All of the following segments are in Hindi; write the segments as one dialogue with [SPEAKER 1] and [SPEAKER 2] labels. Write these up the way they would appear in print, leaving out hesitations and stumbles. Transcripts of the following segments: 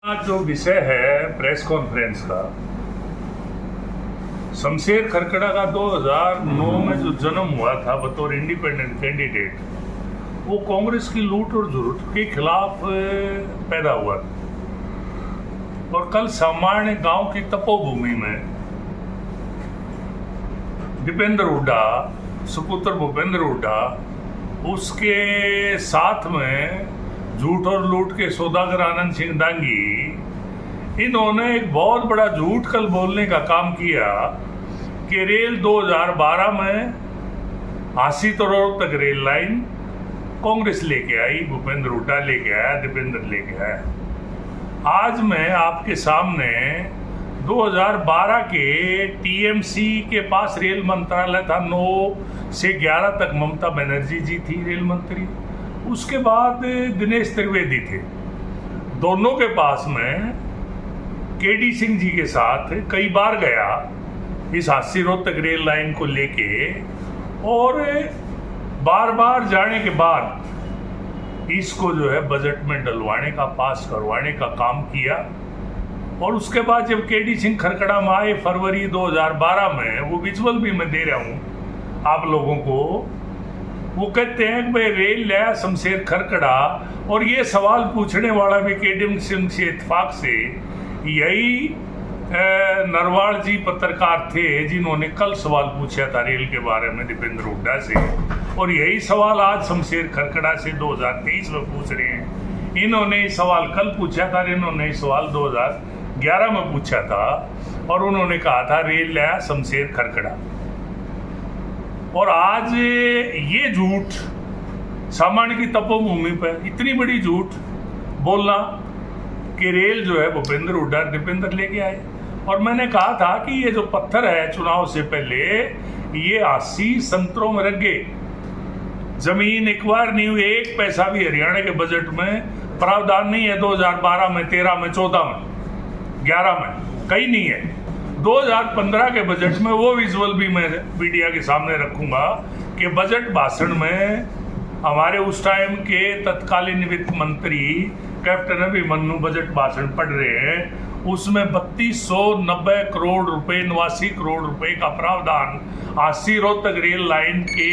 [SPEAKER 1] आज जो विषय है प्रेस कॉन्फ्रेंस का, शमशेर खरकड़ा का 2009 में जो जन्म हुआ था बतौर इंडिपेंडेंट कैंडिडेट, वो कांग्रेस की लूट और जुलूट के खिलाफ पैदा हुआ था। और कल सामान्य गांव की तपोभूमि में दीपेंद्र हुड्डा, सुपुत्र भूपेंद्र हुड्डा, उसके साथ में झूठ और लूट के सौदागर आनंद सिंह दांगी, इन्होंने एक बहुत बड़ा झूठ कल बोलने का काम किया कि रेल 2012 में 80 करोड़ तक रेल लाइन कांग्रेस लेके आई, भूपेंद्र हुड्डा लेके आया, दीपेंद्र लेके आया। आज मैं आपके सामने 2012 के टीएमसी के पास रेल मंत्रालय था, 9 से 11 तक ममता बनर्जी जी थी रेल मंत्री, उसके बाद दिनेश त्रिवेदी थे। दोनों के पास में केडी सिंह जी के साथ कई बार गया इस 80 रोहतक रेल लाइन को लेके, और बार बार जाने के बाद इसको जो है बजट में डलवाने का, पास करवाने का काम किया। और उसके बाद जब केडी सिंह खरकड़ा में आए फरवरी 2012 में, वो विजुअल भी मैं दे रहा हूँ आप लोगों को, वो कहते हैं कि भाई रेल लाया शमशेर खरकड़ा, और ये सवाल पूछने वाला भी केडी सिंह से इत्तेफाक से यही नरवाल जी पत्रकार थे जिन्होंने कल सवाल पूछा था रेल के बारे में दीपेंद्र हुड्डा से, और यही सवाल आज शमशेर खरकड़ा से 2023 में पूछ रहे हैं। इन्होंने सवाल कल पूछा था, इन्होंने सवाल 2011 में पूछा था, और उन्होंने कहा था रेल लाया शमशेर खरकड़ा। और आज ये झूठ सामान्य की तपोभूमि पर इतनी बड़ी झूठ बोलना कि रेल जो है भूपेंद्र हुड्डा दीपेंद्र लेके आए। और मैंने कहा था कि ये जो पत्थर है चुनाव से पहले, ये 80 संतरों में रख गए, जमीन एक्वायर नहीं हुई, 1 पैसा भी हरियाणा के बजट में प्रावधान नहीं है। 2012 में, 13 में, 14 में, 11 में कहीं नहीं है। 2015 के बजट में वो विजुअल भी मैं मीडिया के सामने रखूंगा कि बजट भाषण में हमारे उस टाइम के तत्कालीन वित्त मंत्री कैप्टन अभिमन्यु बजट भाषण पढ़ रहे हैं, उसमें 3290 करोड़ रुपए, 89 करोड़ रुपए का प्रावधान 80 रोहतक रेल लाइन के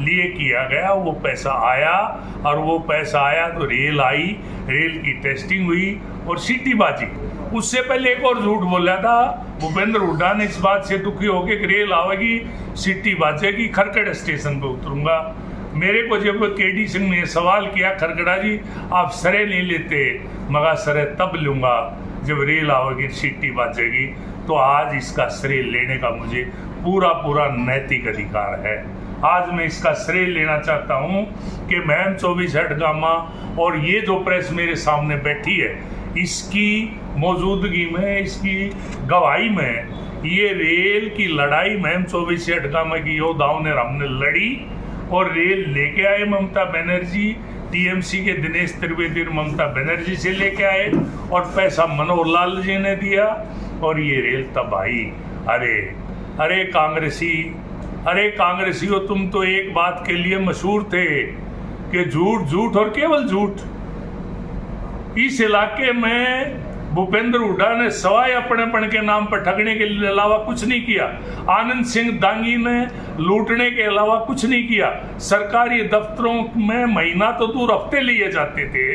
[SPEAKER 1] लिए किया गया। वो पैसा आया, और वो पैसा आया तो रेल आई, रेल की टेस्टिंग हुई और सीटी बाजी। उससे पहले एक और झूठ बोला था भूपेंद्र हुड्डा ने, इस बात से दुखी होकर कि रेल आवेगी, सीटी बाजेगी, खरकड़ा स्टेशन पे उतरूंगा। मेरे को जब केडी सिंह ने सवाल किया, खरकड़ा जी आप सरे नहीं लेते, मगर सरे तब लूंगा जब रेल आवेगी, सीटी बाजेगी। तो आज इसका श्रेय लेने का मुझे पूरा नैतिक अधिकार है। आज मैं इसका श्रेय लेना चाहता हूं कि मैम 24 हटगामा और ये जो प्रेस मेरे सामने बैठी है, इसकी मौजूदगी में, इसकी गवाही में, ये रेल की लड़ाई मैम 24 हटगामा की योद्धाओं ने, हमने लड़ी और रेल लेके आए ममता बनर्जी, टीएमसी के दिनेश त्रिवेदी ममता बनर्जी से लेके आए, और पैसा मनोहर लाल जी ने दिया, और ये रेल तब आई। अरे कांग्रेसियों, तुम तो एक बात के लिए मशहूर थे कि झूठ और केवल झूठ। इस इलाके में भूपेंद्र हुड्डा ने सवाए अपनेपन के नाम पर ठगने के अलावा कुछ नहीं किया। आनंद सिंह दांगी ने लूटने के अलावा कुछ नहीं किया। सरकारी दफ्तरों में महीना तो दूर हफ्ते लिए जाते थे,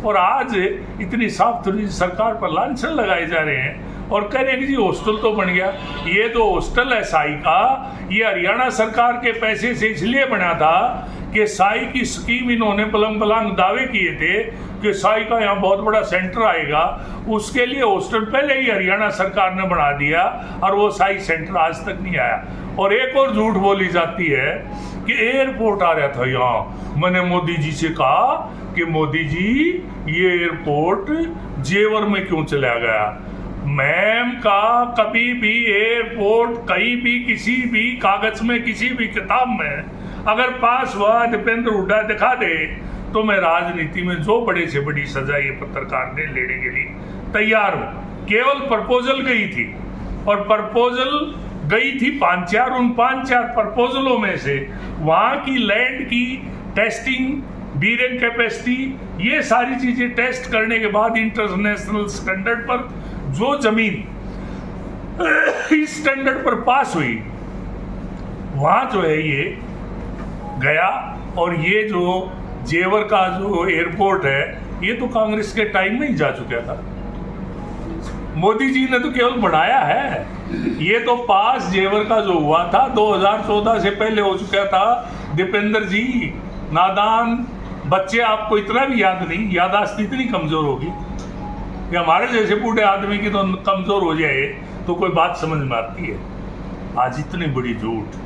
[SPEAKER 1] और आज इतनी साफ सुथरी सरकार पर लांछन लगाए जा रहे हैं और कह रहे हैं कि जी हॉस्टल तो बन गया। ये जो हॉस्टल है साई का, ये हरियाणा सरकार के पैसे से इसलिए बना था कि साई की स्कीम, इन्होंने पलंग दावे किए थे कि साई का यहाँ बहुत बड़ा सेंटर आएगा, उसके लिए हॉस्टल पहले ही हरियाणा सरकार ने बना दिया, और वो साई सेंटर आज तक नहीं आया। और एक और झूठ बोली जाती है कि एयरपोर्ट आ रहा था यहाँ। मैंने मोदी जी से कहा कि मोदी जी ये एयरपोर्ट जेवर में क्यों चला गया? मैम का कभी भी एयरपोर्ट कहीं भी, किसी भी कागज में, किसी भी किताब में अगर पास हुआ दीपेंद्र हुड्डा दिखा दे, तो मैं राजनीति में जो बड़े से बड़ी सजा ये पत्रकार ने लेने के लिए तैयार हूं। केवल प्रपोजल गई थी, और प्रपोजल गई थी 5-4, उन 5-4 प्रपोजलों में से वहां की लैंड की टेस्टिंग बीरिंग कैपेसिटी, ये सारी चीजें टेस्ट करने के बाद इंटरनेशनल स्टैंडर्ड पर जो जमीन इस स्टैंडर्ड पर पास हुई, वहां जो है ये गया। और ये जो जेवर का जो एयरपोर्ट है, ये तो कांग्रेस के टाइम में ही जा चुका था। मोदी जी ने तो केवल बढ़ाया है। ये तो पास जेवर का जो हुआ था 2014 से पहले हो चुका था। दीपेंद्र जी नादान बच्चे, आपको इतना भी याद नहीं, यादाश्त इतनी कमजोर होगी कि हमारे जैसे बूढ़े आदमी की तो कमजोर हो जाए तो कोई बात समझ में आती है। आज इतनी बड़ी झूठ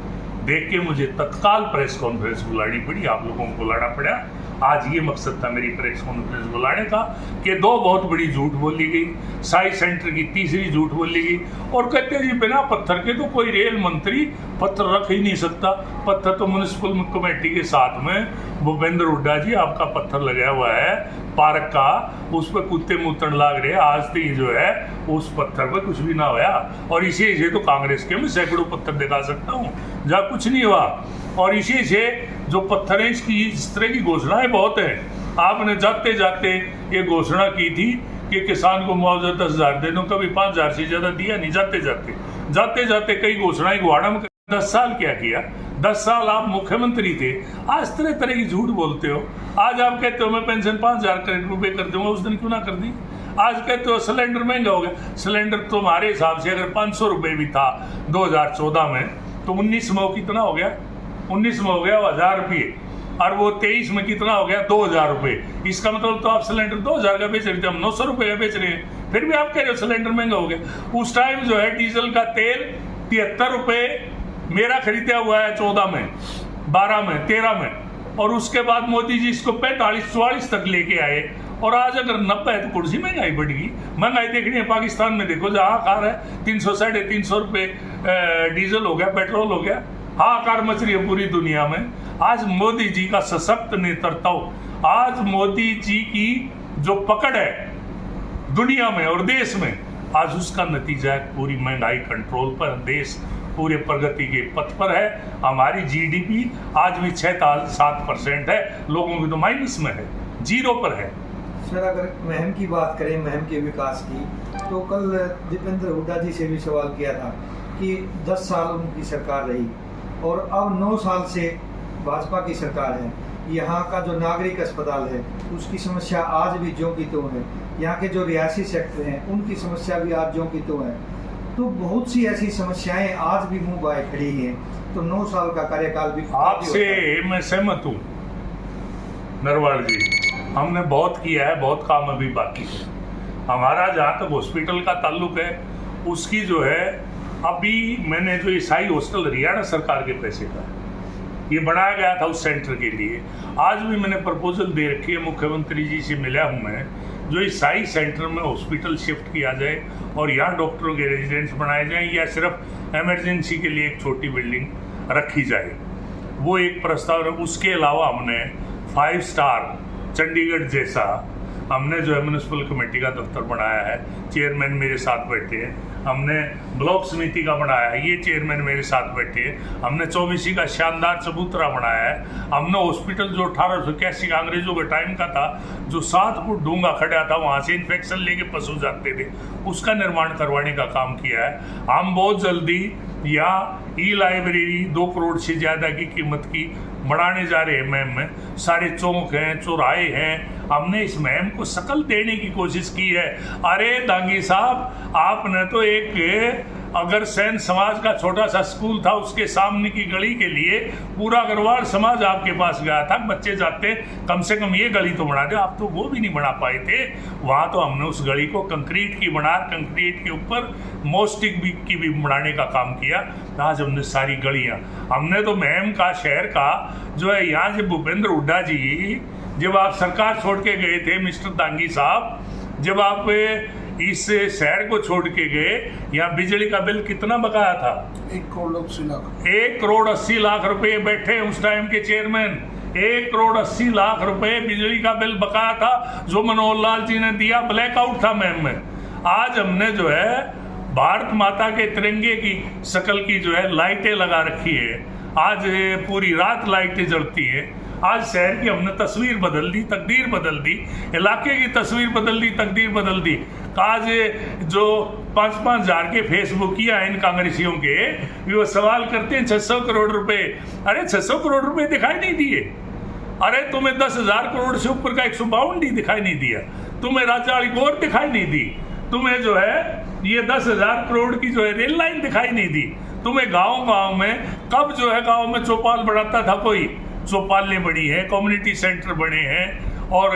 [SPEAKER 1] देख के मुझे तत्काल प्रेस कॉन्फ्रेंस बुलानी पड़ी, आप लोगों को बुलाना पड़ा। आज ये मकसद था मेरी प्रेस कॉन्फ्रेंस बुलाने का कि दो बहुत बड़ी झूठ बोली गई, साई सेंटर की तीसरी झूठ बोली गई। और कहते जी बिना पत्थर के तो कोई रेल मंत्री पत्थर रख ही नहीं सकता। पत्थर तो म्युनिसिपल कमेटी के साथ में भूपेंद्र हुड्डा जी आपका पत्थर लगा हुआ है पार्क का, उस पर कुत्ते मूतन लाग रहे। आज तक जो है उस पत्थर पर कुछ भी ना होया। और इसी से तो कांग्रेस के मैं सैकड़ों पत्थर दिखा सकता हूँ जहाँ कुछ नहीं हुआ। और इसी से जो पत्थर है, इसकी इस तरह की घोषणाएं बहुत हैं। आपने जाते जाते ये घोषणा की थी कि किसान को मुआवजा 10,000 दे दो, कभी 5,000 से ज्यादा दिया नहीं। जाते जाते कई घोषणाएं गुआड़ा में 10 साल क्या किया, 10 साल आप मुख्यमंत्री थे। आज तरह तरह की झूठ बोलते हो। आज आप कहते हो मैं पेंशन 5,000 रुपए कर दूंगा, उस दिन क्यों ना कर दी। आज कहते हो सिलेंडर महंगा हो गया। सिलेंडर तुम्हारे हिसाब से अगर 500 रुपए भी था 2014 में, तो 19 में वो कितना हो गया? 19 में हो गया 1,000 रुपये, और वो 23 में कितना हो गया? 2,000 रुपये। इसका मतलब तो आप सिलेंडर 2,000 का बेच रहे थे, हम 900 रुपये का बेच रहे हैं। फिर भी आप कह रहे हो सिलेंडर महंगा हो गया। उस टाइम जो है डीजल का तेल 73 रुपये मेरा खरीदा हुआ है 14 में, 12 में, 13 में, और उसके बाद मोदी जी इसको 45-44 तक लेके आए। और आज अगर 90 है तो कुर्सी महंगाई बढ़ गई। महंगाई देखनी है पाकिस्तान में, देखो जहाँ कार है 300-350 रुपये डीजल हो गया, पेट्रोल हो गया। हाहाकार मच रही है पूरी दुनिया में। आज मोदी जी का सशक्त नेतृत्व, आज मोदी जी की जो पकड़ है दुनिया में और देश में, आज उसका नतीजा है पूरी महंगाई कंट्रोल पर, देश पूरे प्रगति के पथ पर है। हमारी जीडीपी आज भी 6-7% है, लोगों की तो माइनस में है, 0 पर है।
[SPEAKER 2] सर अगर महम की बात करें, महम के विकास की, तो कल दीपेंद्र हुड्डा जी से भी सवाल किया था कि 10 साल उनकी सरकार रही और अब 9 साल से भाजपा की सरकार है। यहाँ का जो नागरिक अस्पताल है उसकी समस्या आज भी ज्यों की त्यों है। यहाँ के जो रियासी सेक्टर हैं उनकी समस्या भी आज ज्यों की त्यों है। तो बहुत सी ऐसी समस्याएं आज भी मुंह बाए खड़ी हैं। तो 9 साल का कार्यकाल भी
[SPEAKER 1] आपसे मैं सहमत हूँ नरवाल जी। हमने बहुत किया है, बहुत काम अभी बाकी है। हमारा जहाँ तक हॉस्पिटल का ताल्लुक है, उसकी जो है अभी मैंने जो ईसाई हॉस्टल हरियाणा सरकार के पैसे का ये बनाया गया था उस सेंटर के लिए, आज भी मैंने प्रपोजल दे रखी है, मुख्यमंत्री जी से मिला हूँ मैं, जो ईसाई सेंटर में हॉस्पिटल शिफ्ट किया जाए और यहाँ डॉक्टरों के रेजिडेंस बनाए जाएं, या सिर्फ इमरजेंसी के लिए एक छोटी बिल्डिंग रखी जाए, वो एक प्रस्ताव है। उसके अलावा हमने 5 स्टार चंडीगढ़ जैसा हमने जो है म्युनिसिपल कमेटी का दफ्तर बनाया है, चेयरमैन मेरे साथ बैठे हैं। हमने ब्लॉक समिति का बनाया है, ये चेयरमैन मेरे साथ बैठे हैं। हमने 24 का शानदार चबूतरा बनाया है। हमने हॉस्पिटल जो 1881 का अंग्रेजों के टाइम का था, जो 7 फुट डूंगा खड़ा था, वहाँ से इन्फेक्शन लेके पशु जाते थे, उसका निर्माण करवाने का काम किया है। हम बहुत जल्दी यहाँ ई-लाइब्रेरी 2 करोड़ से ज़्यादा की कीमत की बढ़ाने जा रहे हैं। महम में सारे चौक हैं, चौराहे हैं, हमने इस महम को शकल देने की कोशिश की है। अरे दांगी साहब, आपने तो एक अगर सैन समाज का छोटा सा स्कूल था, उसके सामने की गली के लिए पूरा अग्रवाल समाज आपके पास गया था, बच्चे जाते, कम से कम ये गली तो बना दे। आप तो वो भी नहीं बना पाए थे। वहाँ तो हमने उस गली को कंक्रीट की बना, कंक्रीट के ऊपर मोस्टिक की भी बनाने का काम किया। आज हमने सारी गलियाँ, हमने तो महम का शहर का जो है, यहाँ से भूपेंद्र हुड्डा जी जब आप सरकार छोड़ के गए थे, मिस्टर दांगी साहब, जब आप इस शहर को छोड़ के गए, यहाँ बिजली का बिल कितना बकाया था?
[SPEAKER 3] 1 करोड़ 80 लाख।
[SPEAKER 1] 1 करोड़ 80 लाख रुपए बैठे उस टाइम के चेयरमैन। 1 करोड़ 80 लाख रुपए बिजली का बिल बकाया था, जो मनोहर लाल जी ने दिया। ब्लैकआउट था मैम में। आज हमने जो है भारत माता के तिरंगे की शक्ल की जो है लाइटें लगा रखी है। आज पूरी रात लाइटें जलती हैं। आज शहर की हमने तस्वीर बदल दी, तकदीर बदल दी, इलाके की तस्वीर बदल दी, तकदीर बदल दी। आज जो 5-5 हजार के फेसबुकिया हैं इन कांग्रेसियों के, वो सवाल करते हैं 600 करोड़ रुपए। अरे 600 करोड़ रुपए दिखाई नहीं दिए। अरे तुम्हें 10,000 करोड़ से ऊपर का 152 दिखाई नहीं दिया। तुम्हें राजावाली गोर दिखाई नहीं दी। तुम्हें जो है ये 10,000 करोड़ की जो है रेल लाइन दिखाई नहीं दी। तुम्हें गांव में कब जो है गांव में चौपाल बढ़ाता था कोई? चौपालें बड़ी हैं, कम्युनिटी सेंटर बने हैं, और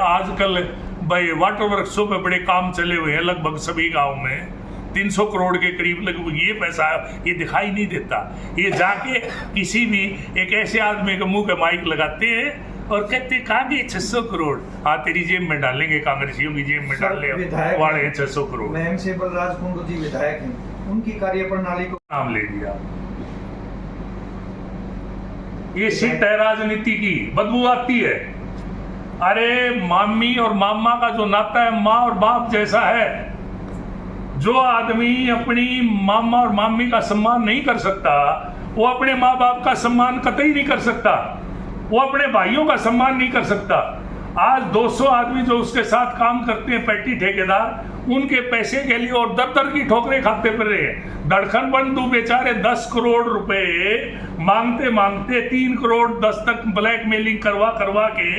[SPEAKER 1] आजकल भाई वाटर वर्क्सों पे बड़े काम चले हुए हैं लगभग सभी गांव में। 300 करोड़ के करीब लगभग ये पैसा ये दिखाई नहीं देता। ये जाके किसी भी एक ऐसे आदमी के मुंह के माइक लगाते हैं और कहते कहाँ गए 600 करोड़? हाँ, तेरी जेब में डालेंगे, कांग्रेसियों की जेब में डालने वाले हैं 600 करोड़।
[SPEAKER 2] महम से बलराज कुंडू जी विधायक हैं, उनकी कार्यप्रणाली को
[SPEAKER 1] नाम ले लिया। ये सिट है राजनीति की, बदबू आती है। अरे मामी और मामा का जो नाता है माँ और बाप जैसा है। जो आदमी अपनी मामा और मामी का सम्मान नहीं कर सकता, वो अपने माँ बाप का सम्मान कतई नहीं कर सकता। वो अपने भाइयों का सम्मान नहीं कर सकता। आज 200 आदमी जो उसके साथ काम करते हैं, पैटी ठेकेदार, उनके पैसे के लिए और दर की ठोकरें खाते फिर रहे हैं। धड़कन बंधु बेचारे 10 करोड़ रुपए मांगते मांगते 3 करोड़ 10 तक ब्लैकमेलिंग करवा के,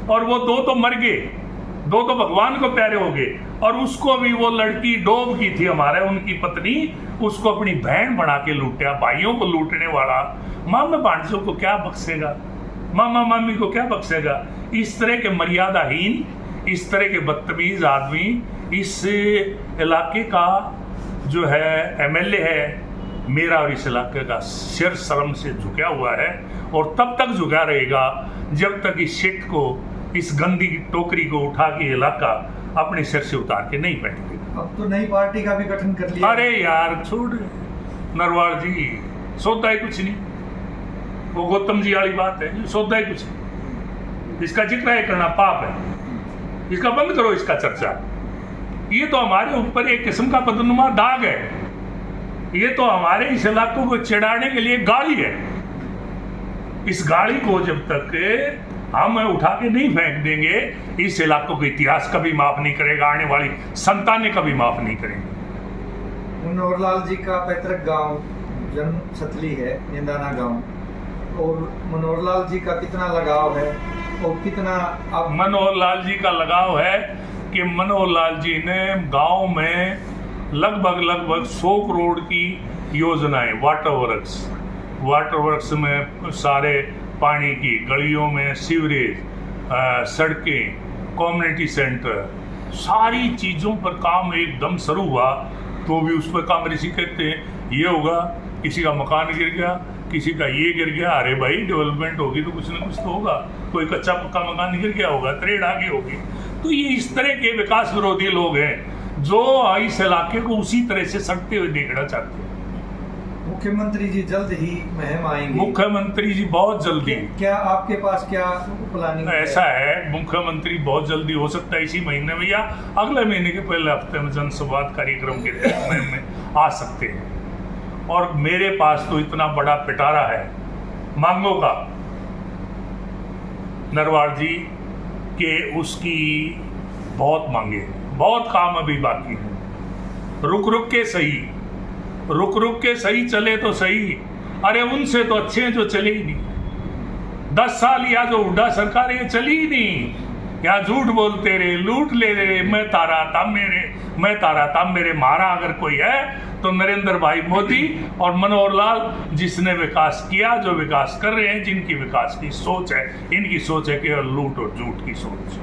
[SPEAKER 1] और वो 2 तो मर गए, 2 तो भगवान को प्यारे हो गए। और उसको भी वो लड़की डोब की थी हमारे, उनकी पत्नी, उसको अपनी बहन बना के लूटा। भाइयों को लूटने वाला मामा भांजों को क्या बख्शेगा? मामा मामी को क्या बख्शेगा? इस तरह के मर्यादाहीन, इस तरह के बदतमीज आदमी इस इलाके का जो है एमएलए है मेरा, और इस इलाके का सिर शर्म से झुका हुआ है, और तब तक झुका रहेगा जब तक इस शिट को, इस गंदी टोकरी को उठा के इलाका अपने सिर से उतार के नहीं बैठ देगा।
[SPEAKER 2] अब तो नई पार्टी का भी गठन कर लिया।
[SPEAKER 1] अरे यार छोड़ नरवार जी, सौदा ही कुछ नहीं। वो गौतम जी वाली बात है, सौदा ही कुछ नहीं। इसका जिक्र है करना पाप है, इसका बंद करो इसका चर्चा। ये तो हमारे ऊपर एक किस्म का बदनुमा दाग है। ये तो हमारे इस इलाकों को चिढ़ाने के लिए गाड़ी है। इस गाड़ी को जब तक हम उठा के नहीं फेंक देंगे, इस इलाकों का इतिहास कभी माफ नहीं करेगा, आने वाली संतानें कभी माफ नहीं करेंगे।
[SPEAKER 2] मनोहरलाल जी का पैतृक गांव जन्म सतली है, निंदाना गांव, और मनोहरलाल जी का कितना लगाव है और कितना आप?
[SPEAKER 1] मनोहरलाल जी का लगाव है कि मनोहरलाल जी ने गांव में लगभग 100 करोड़ की योजनाएं, वाटर वर्क्स में सारे पानी की, गलियों में सीवरेज, सड़कें, कम्युनिटी सेंटर, सारी चीज़ों पर काम एकदम शुरू हुआ। तो भी उस पर कांग्रेसी कहते हैं ये होगा, किसी का मकान गिर गया, किसी का ये गिर गया। अरे भाई डेवलपमेंट होगी तो कुछ ना कुछ तो होगा। कोई कच्चा पक्का मकान गिर गया होगा, ट्रेड आगे होगी। तो ये इस तरह के विकास विरोधी लोग हैं जो इस इलाके को उसी तरह से सड़ते हुए देखना चाहते हैं।
[SPEAKER 2] मुख्यमंत्री जी जल्द ही महम आएंगे।
[SPEAKER 1] मुख्यमंत्री जी बहुत जल्दी।
[SPEAKER 2] क्या आपके पास क्या प्लानिंग
[SPEAKER 1] ऐसा है, मुख्यमंत्री बहुत जल्दी, हो सकता है इसी महीने में या अगले महीने के पहले हफ्ते में जनसंवाद कार्यक्रम के तहत में आ सकते हैं। और मेरे पास तो इतना बड़ा पिटारा है मांगों का नरवार जी के, उसकी बहुत मांगे, बहुत काम अभी बाकी है। रुक रुक के सही चले तो सही। अरे उनसे तो अच्छे हैं जो चले ही नहीं। 10 साल या जो हुड्डा सरकार ये चली ही नहीं। या झूठ बोलते रहे, लूट ले रहे, मैं तारा ताम मेरे मारा अगर कोई है तो नरेंद्र भाई मोदी और मनोहरलाल, जिसने विकास किया, जो विकास कर रहे हैं, जिनकी विकास की सोच है, इनकी सोच है केवल लूट और झूठ की सोच।